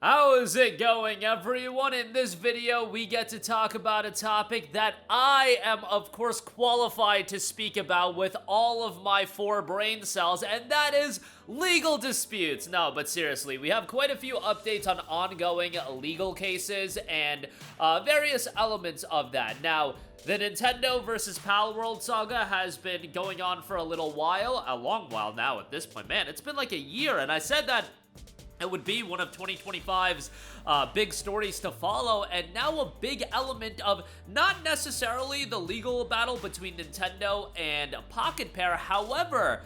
How is it going, everyone? In this video, we get to talk about a topic that I am, of course, qualified to speak about with all of my 4 brain cells, and that is legal disputes. No, but seriously, we have quite a few updates on ongoing legal cases and various elements of that. Now, the Nintendo versus Palworld saga has been going on for a little while, a long while now at this point. Man, it's been like a year, and I said that it would be one of 2025's big stories to follow, and now a big element of not necessarily the legal battle between Nintendo and Pocket Pair. However,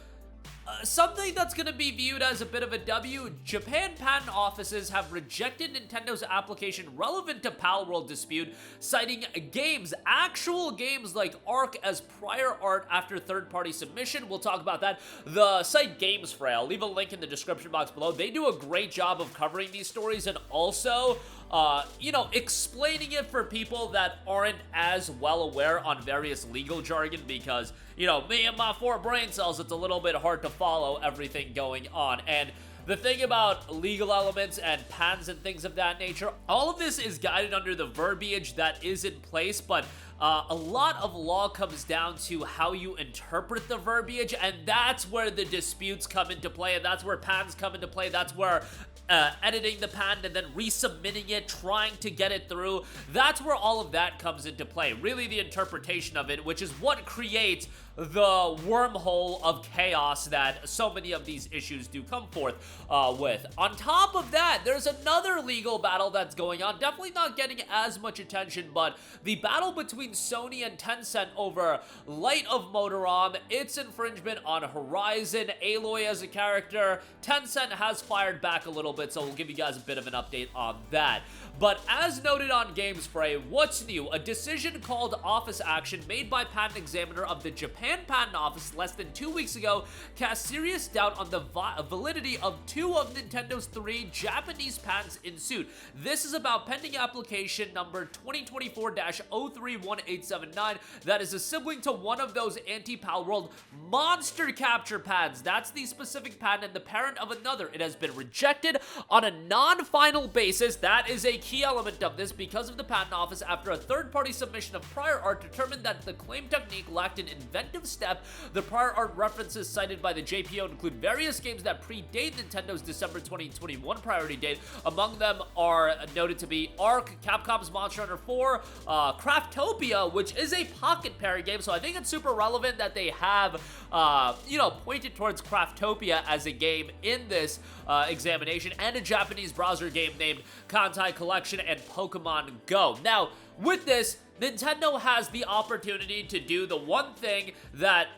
something that's going to be viewed as a bit of a W. Japan patent offices have rejected Nintendo's application relevant to Palworld dispute, citing actual games like Ark as prior art after third-party submission. We'll talk about that. The site GamesFray, I'll leave a link in the description box below. They do a great job of covering these stories and also explaining it for people that aren't as well aware on various legal jargon because, me and my 4 brain cells, it's a little bit hard to follow everything going on. And the thing about legal elements and patents and things of that nature, all of this is guided under the verbiage that is in place, but a lot of law comes down to how you interpret the verbiage, and that's where the disputes come into play, and that's where patents come into play. That's where editing the patent and then resubmitting it, trying to get it through, that's where all of that comes into play. Really the interpretation of it, which is what creates the wormhole of chaos that so many of these issues do come forth with. On top of that, there's another legal battle that's going on, definitely not getting as much attention, but the battle between Sony and Tencent over Light of Motorom, its infringement on Horizon, Aloy as a character. Tencent has fired back a little bit, so we'll give you guys a bit of an update on that. But as noted on GamesFray, what's new? A decision called Office Action made by Patent Examiner of the Japan Patent Office less than 2 weeks ago cast serious doubt on the validity of 2 of Nintendo's 3 Japanese patents in suit. This is about pending application number 2024-031879 that is a sibling to one of those anti-Palworld monster capture patents. That's the specific patent and the parent of another. It has been rejected on a non-final basis. That is a key element of this because of the Patent Office after a third-party submission of prior art determined that the claim technique lacked an inventive step. The prior art references cited by the JPO include various games that predate Nintendo's December 2021 priority date. Among them are noted to be Ark, Capcom's Monster Hunter 4, Craftopia, which is a Pocket Pair game, so I think it's super relevant that they have, pointed towards Craftopia as a game in this examination, and a Japanese browser game named Kantai Collection and Pokemon Go. Now, with this, Nintendo has the opportunity to do the one thing that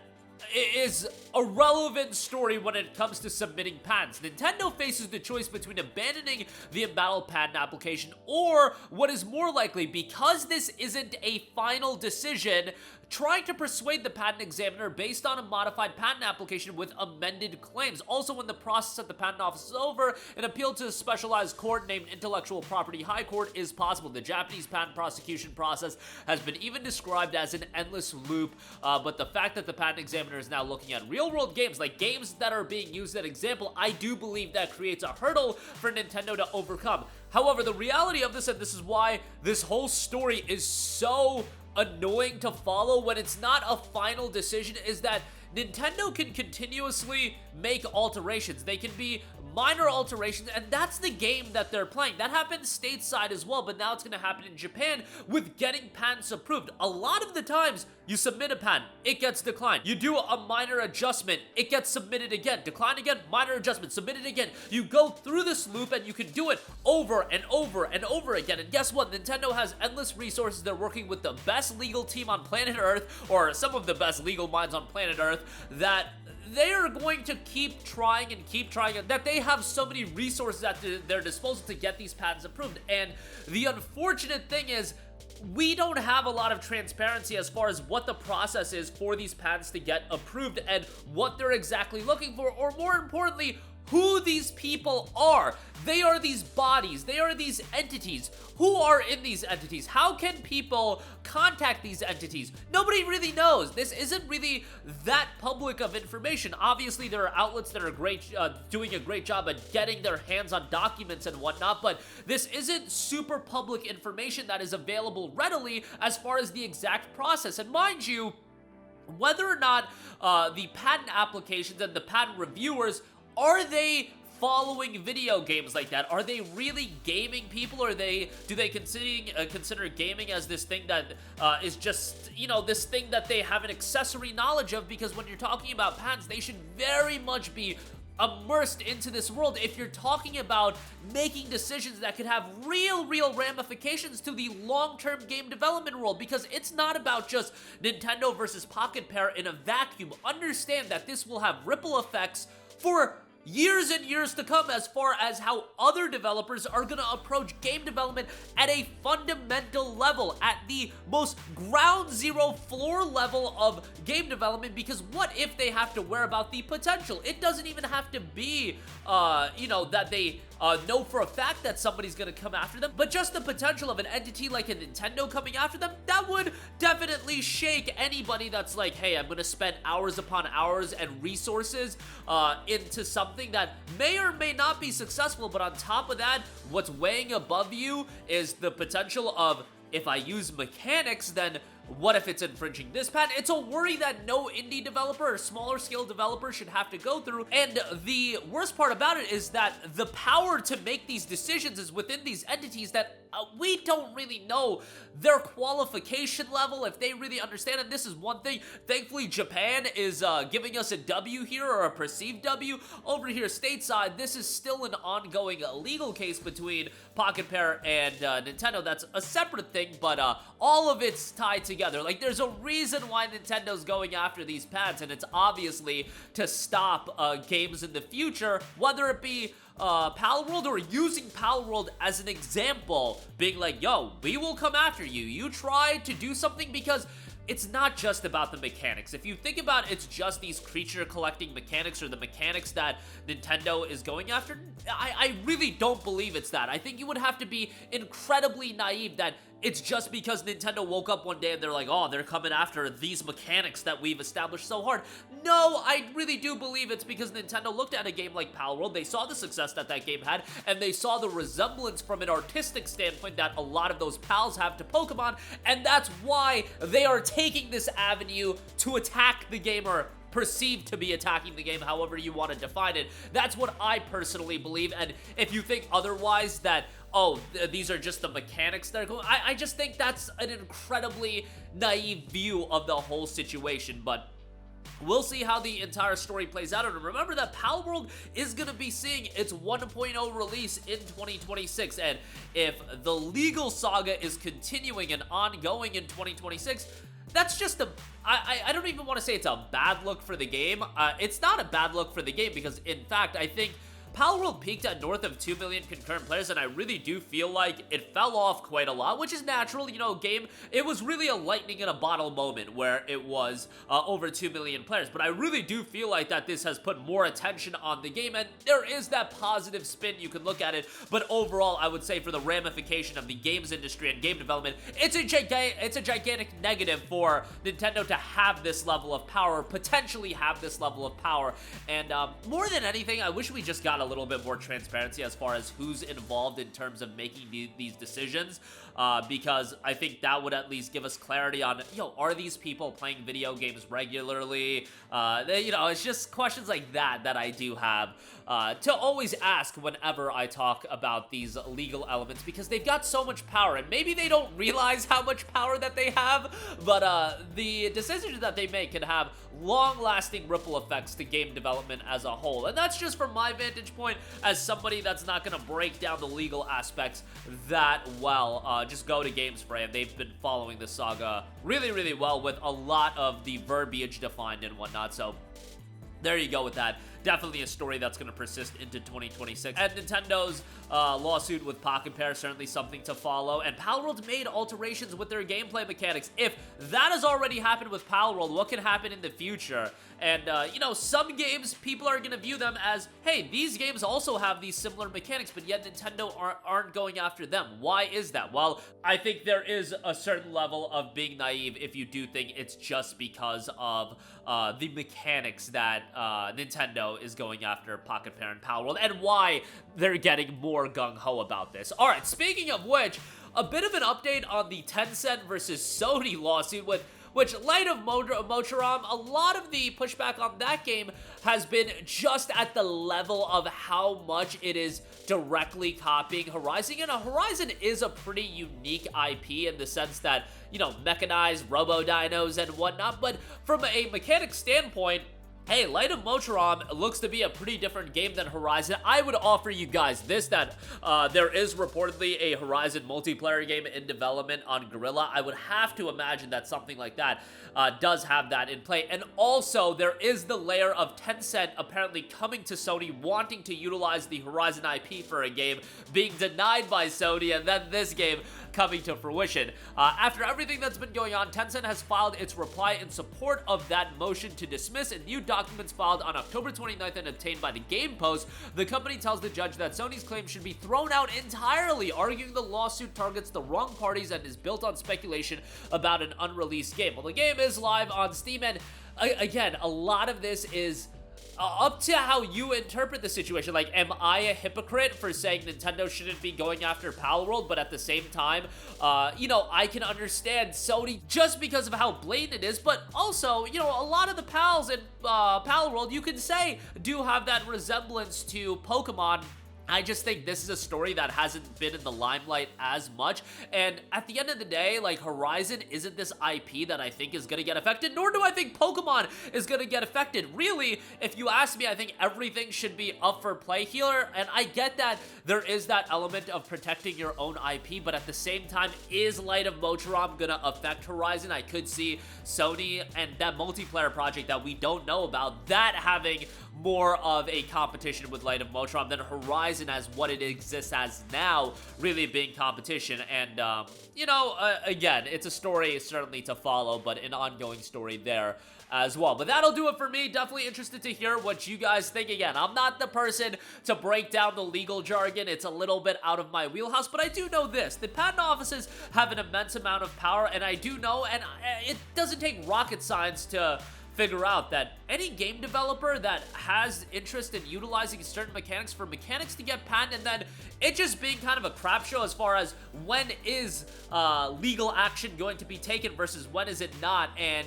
is a relevant story when it comes to submitting patents. Nintendo faces the choice between abandoning the embattled patent application or, what is more likely, because this isn't a final decision, trying to persuade the patent examiner based on a modified patent application with amended claims. Also, when the process at the patent office is over, an appeal to a specialized court named Intellectual Property High Court is possible. The Japanese patent prosecution process has been even described as an endless loop, but the fact that the patent examiner is now looking at real-world games, like games that are being used as an example, I do believe that creates a hurdle for Nintendo to overcome. However, the reality of this, and this is why this whole story is so annoying to follow when it's not a final decision, is that Nintendo can continuously make alterations. They can be minor alterations, and that's the game that they're playing. That happened stateside as well, but now it's going to happen in Japan with getting patents approved. A lot of the times, you submit a patent, it gets declined. You do a minor adjustment, it gets submitted again, declined again, minor adjustment, submitted again. You go through this loop, and you can do it over and over and over again. And guess what? Nintendo has endless resources. They're working with the best legal team on planet Earth, or some of the best legal minds on planet Earth, that they are going to keep trying, that they have so many resources at their disposal to get these patents approved. And the unfortunate thing is, we don't have a lot of transparency as far as what the process is for these patents to get approved and what they're exactly looking for, or more importantly, who these people are. They are these bodies, they are these entities. Who are in these entities? How can people contact these entities? Nobody really knows. This isn't really that public of information. Obviously, there are outlets that are doing a great job at getting their hands on documents and whatnot, but this isn't super public information that is available readily as far as the exact process. And mind you, whether or not the patent applications and the patent reviewers, are they following video games like that? Are they really gaming people, or do they consider gaming as this thing that is just, you know, this thing that they have an accessory knowledge of? Because when you're talking about patents, they should very much be immersed into this world if you're talking about making decisions that could have real ramifications to the long-term game development world, because it's not about just Nintendo versus Pocket Pair in a vacuum. Understand that this will have ripple effects for years and years to come as far as how other developers are going to approach game development at a fundamental level, at the most ground zero floor level of game development. Because what if they have to worry about the potential? It doesn't even have to be, you know, that they know for a fact that somebody's gonna come after them, but just the potential of an entity like a Nintendo coming after them, that would definitely shake anybody that's like, hey, I'm gonna spend hours upon hours and resources into something that may or may not be successful. But on top of that, what's weighing above you is the potential of, if I use mechanics, then what if it's infringing this patent? It's a worry that no indie developer or smaller scale developer should have to go through. And the worst part about it is that the power to make these decisions is within these entities that we don't really know their qualification level, if they really understand. And this is one thing. Thankfully, Japan is giving us a W here, or a perceived W. Over here stateside, this is still an ongoing legal case between Pocket Pair and Nintendo. That's a separate thing, but all of it's tied together. Like, there's a reason why Nintendo's going after these patents, and it's obviously to stop games in the future, whether it be Palworld, or using Palworld as an example, being like, yo, we will come after you. You try to do something, because it's not just about the mechanics. If you think about it, it's just these creature collecting mechanics, or the mechanics that Nintendo is going after. I really don't believe it's that. I think you would have to be incredibly naive that it's just because Nintendo woke up one day and they're like, oh, they're coming after these mechanics that we've established so hard. No, I really do believe it's because Nintendo looked at a game like Palworld, they saw the success that that game had, and they saw the resemblance from an artistic standpoint that a lot of those pals have to Pokemon, and that's why they are taking this avenue to attack the game, or perceived to be attacking the game, however you want to define it. That's what I personally believe. And if you think otherwise, that, oh, these are just the mechanics that are going, I just think that's an incredibly naive view of the whole situation. But we'll see how the entire story plays out. And remember that Palworld is going to be seeing its 1.0 release in 2026. And if the legal saga is continuing and ongoing in 2026, that's just I don't even want to say it's a bad look for the game. It's not a bad look for the game, because in fact, I think Palworld peaked at north of 2 million concurrent players, and I really do feel like it fell off quite a lot, which is natural. You know, game, it was really a lightning in a bottle moment where it was over 2 million players, but I really do feel like that this has put more attention on the game, and there is that positive spin you can look at it. But overall, I would say for the ramification of the games industry and game development, it's a gigantic negative for Nintendo to have this level of power, potentially have this level of power. And more than anything, I wish we just got a little bit more transparency as far as who's involved in terms of making these decisions, because I think that would at least give us clarity on, yo, are these people playing video games regularly? You know, it's just questions like that that I do have to always ask whenever I talk about these legal elements, because they've got so much power, and maybe they don't realize how much power that they have, but the decisions that they make can have long-lasting ripple effects to game development as a whole. And that's just from my vantage point as somebody that's not going to break down the legal aspects that well. Just go to Games Frame. They've been following the saga really well, with a lot of the verbiage defined and whatnot. So there you go with that. definitely a story that's going to persist into 2026. And Nintendo's lawsuit with Pocket Pair, certainly something to follow. And Palworld made alterations with their gameplay mechanics. If that has already happened with Palworld, what can happen in the future? And, you know, some games, people are going to view them as, hey, these games also have these similar mechanics, but yet Nintendo aren't going after them. Why is that? Well, I think there is a certain level of being naive if you do think it's just because of the mechanics that Nintendo is going after Pocket Pair and Palworld, and why they're getting more gung-ho about this. Alright, speaking of which, a bit of an update on the Tencent versus Sony lawsuit with which, Light of Motoram, a lot of the pushback on that game has been just at the level of how much it is directly copying Horizon. And Horizon is a pretty unique IP in the sense that, you know, mechanized robo-dinos and whatnot, but from a mechanic standpoint, hey, Light of Motoram looks to be a pretty different game than Horizon. I would offer you guys this, that there is reportedly a Horizon multiplayer game in development on Guerrilla. I would have to imagine that something like that does have that in play. And also, there is the layer of Tencent apparently coming to Sony, wanting to utilize the Horizon IP for a game, being denied by Sony, and then this game coming to fruition. After everything that's been going on, Tencent has filed its reply in support of that motion to dismiss. In new documents filed on October 29th and obtained by the Game Post, the company tells the judge that Sony's claim should be thrown out entirely, arguing the lawsuit targets the wrong parties and is built on speculation about an unreleased game. Well, the game is live on Steam, and again, a lot of this is up to how you interpret the situation. Like, am I a hypocrite for saying Nintendo shouldn't be going after Palworld, but at the same time, you know, I can understand Sony just because of how blatant it is, but also, you know, a lot of the pals in Palworld, you could say, do have that resemblance to Pokemon. I just think this is a story that hasn't been in the limelight as much, and at the end of the day, like, Horizon isn't this IP that I think is gonna get affected, nor do I think Pokemon is gonna get affected. Really, if you ask me, I think everything should be up for play here, and I get that there is that element of protecting your own IP, but at the same time, is Light of Motoram gonna affect Horizon? I could see Sony and that multiplayer project that we don't know about, that having more of a competition with Light of Motoram than Horizon as what it exists as now, really being competition. And, you know, again, it's a story certainly to follow, but an ongoing story there as well. But that'll do it for me. Definitely interested to hear what you guys think. Again, I'm not the person to break down the legal jargon. It's a little bit out of my wheelhouse, but I do know this. The patent offices have an immense amount of power, and I do know, and it doesn't take rocket science to figure out that any game developer that has interest in utilizing certain mechanics for mechanics to get patented, and then it just being kind of a crap show as far as when is legal action going to be taken versus when is it not. And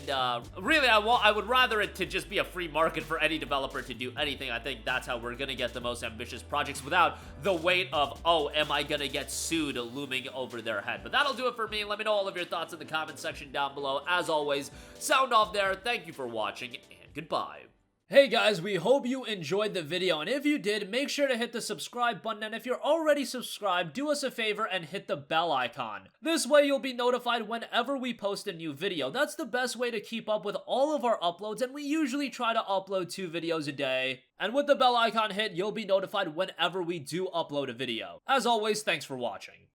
really, I would rather it to just be a free market for any developer to do anything. I think that's how we're gonna get the most ambitious projects without the weight of, oh, am I gonna get sued looming over their head. But that'll do it for me. Let me know all of your thoughts in the comment section down below. As always, sound off there. Thank you for watching, and goodbye. Hey guys, we hope you enjoyed the video, and if you did, make sure to hit the subscribe button, and if you're already subscribed, do us a favor and hit the bell icon. This way you'll be notified whenever we post a new video. That's the best way to keep up with all of our uploads, and we usually try to upload 2 videos a day. And with the bell icon hit, you'll be notified whenever we do upload a video. As always, thanks for watching.